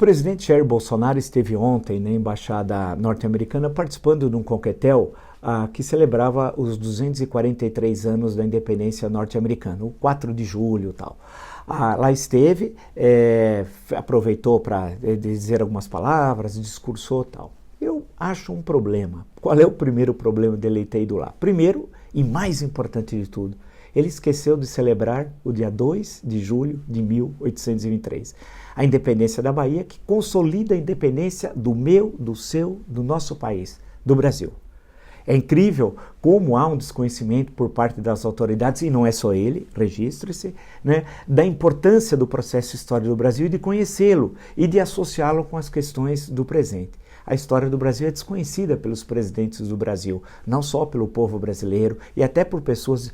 presidente Jair Bolsonaro esteve ontem na embaixada norte-americana participando de um coquetel que celebrava os 243 anos da independência norte-americana, o 4 de julho e tal. Lá esteve, aproveitou para dizer algumas palavras, discursou e tal. Eu acho um problema. Qual é o primeiro problema dele ter ido lá? Primeiro, e mais importante de tudo, ele esqueceu de celebrar o dia 2 de julho de 1823. A independência da Bahia, que consolida a independência do meu, do seu, do nosso país, do Brasil. É incrível como há um desconhecimento por parte das autoridades, e não é só ele, registre-se, né, da importância do processo histórico do Brasil e de conhecê-lo e de associá-lo com as questões do presente. A história do Brasil é desconhecida pelos presidentes do Brasil, não só pelo povo brasileiro e até por pessoas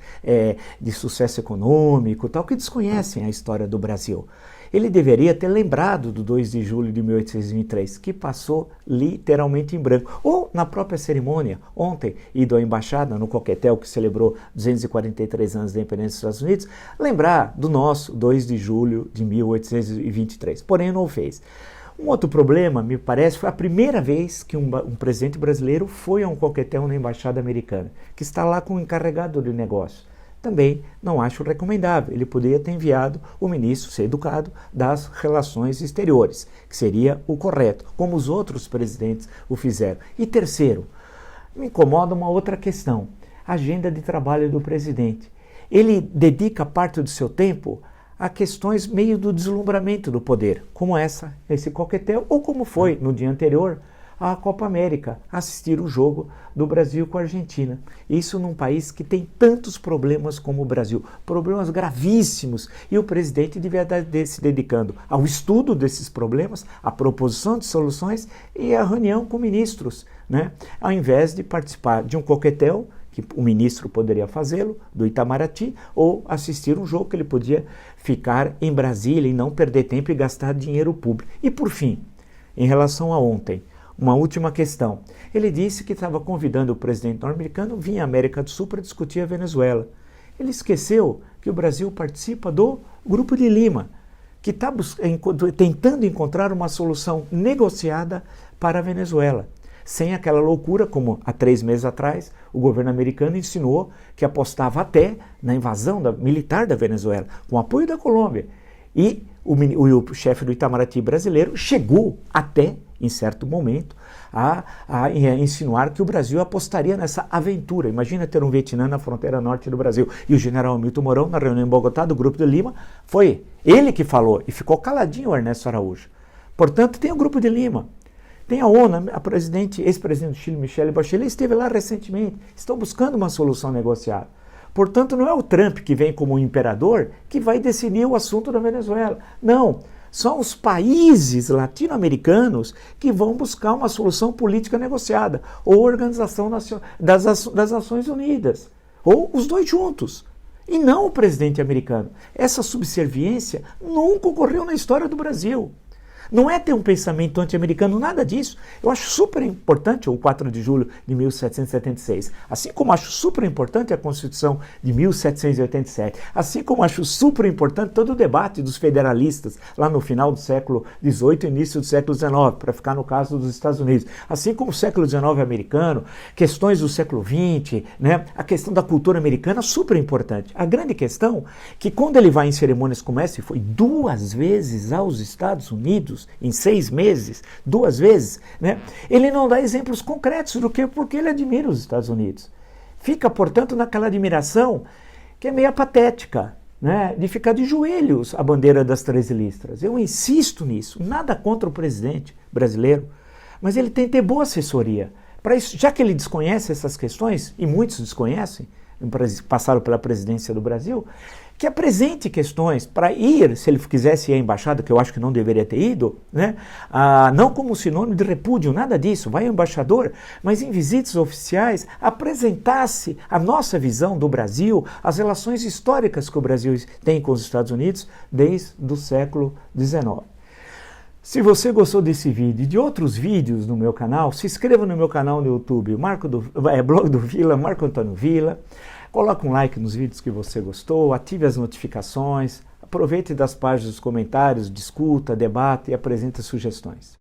de sucesso econômico, tal, que desconhecem a história do Brasil. Ele deveria ter lembrado do 2 de julho de 1823, que passou literalmente em branco. Ou na própria cerimônia, ontem, ido à embaixada, no coquetel que celebrou 243 anos da independência dos Estados Unidos, lembrar do nosso 2 de julho de 1823. Porém, não o fez. Um outro problema, me parece, foi a primeira vez que um presidente brasileiro foi a um coquetel na embaixada americana, que está lá com o encarregado de negócio. Também não acho recomendável. Ele poderia ter enviado o ministro, ser educado, das relações exteriores, que seria o correto, como os outros presidentes o fizeram. E terceiro, me incomoda uma outra questão, a agenda de trabalho do presidente. Ele dedica parte do seu tempo a questões meio do deslumbramento do poder, como esse coquetel, ou como foi no dia anterior, à Copa América, assistir o jogo do Brasil com a Argentina. Isso num país que tem tantos problemas como o Brasil, problemas gravíssimos, e o presidente devia estar se dedicando ao estudo desses problemas, à proposição de soluções e à reunião com ministros, né? Ao invés de participar de um coquetel, que o ministro poderia fazê-lo, do Itamaraty, ou assistir um jogo que ele podia ficar em Brasília e não perder tempo e gastar dinheiro público. E por fim, em relação a ontem, uma última questão. Ele disse que estava convidando o presidente norte-americano a vir à América do Sul para discutir a Venezuela. Ele esqueceu que o Brasil participa do Grupo de Lima, que está tentando encontrar uma solução negociada para a Venezuela. Sem aquela loucura, como há 3 meses atrás, o governo americano insinuou que apostava até na invasão militar da Venezuela, com apoio da Colômbia. E o chefe do Itamaraty brasileiro chegou até, em certo momento, a insinuar que o Brasil apostaria nessa aventura. Imagina ter um Vietnã na fronteira norte do Brasil. E o general Hamilton Mourão, na reunião em Bogotá, do Grupo de Lima, foi ele que falou, e ficou caladinho o Ernesto Araújo. Portanto, tem o Grupo de Lima. Tem a ONU, ex-presidente do Chile, Michelle Bachelet, esteve lá recentemente. Estão buscando uma solução negociada. Portanto, não é o Trump que vem como imperador que vai decidir o assunto da Venezuela. Não, são os países latino-americanos que vão buscar uma solução política negociada, ou Organização das Nações Unidas, ou os dois juntos, e não o presidente americano. Essa subserviência nunca ocorreu na história do Brasil. Não é ter um pensamento anti-americano, nada disso. Eu acho super importante o 4 de julho de 1776, assim como acho super importante a Constituição de 1787, assim como acho super importante todo o debate dos federalistas lá no final do século XVIII e início do século XIX, para ficar no caso dos Estados Unidos, assim como o século XIX americano, questões do século XX, né? A questão da cultura americana, super importante. A grande questão é que quando ele vai em cerimônias como essa, e foi 2 vezes aos Estados Unidos, em 6 meses, 2 vezes, né? Ele não dá exemplos concretos do que porque ele admira os Estados Unidos. Fica, portanto, naquela admiração que é meio patética, né? De ficar de joelhos a bandeira das 13 listras. Eu insisto nisso, nada contra o presidente brasileiro, mas ele tem que ter boa assessoria. Para isso, já que ele desconhece essas questões, e muitos desconhecem, passaram pela presidência do Brasil, que apresente questões para ir, se ele quisesse ir à embaixada, que eu acho que não deveria ter ido, né? Não como sinônimo de repúdio, nada disso, vai ao embaixador, mas em visitas oficiais apresentasse a nossa visão do Brasil, as relações históricas que o Brasil tem com os Estados Unidos desde o século XIX. Se você gostou desse vídeo e de outros vídeos no meu canal, se inscreva no meu canal no YouTube, Blog do Vila, Marco Antônio Vila. Coloque um like nos vídeos que você gostou, ative as notificações, Aproveite das páginas dos comentários, discuta, debate e apresente sugestões.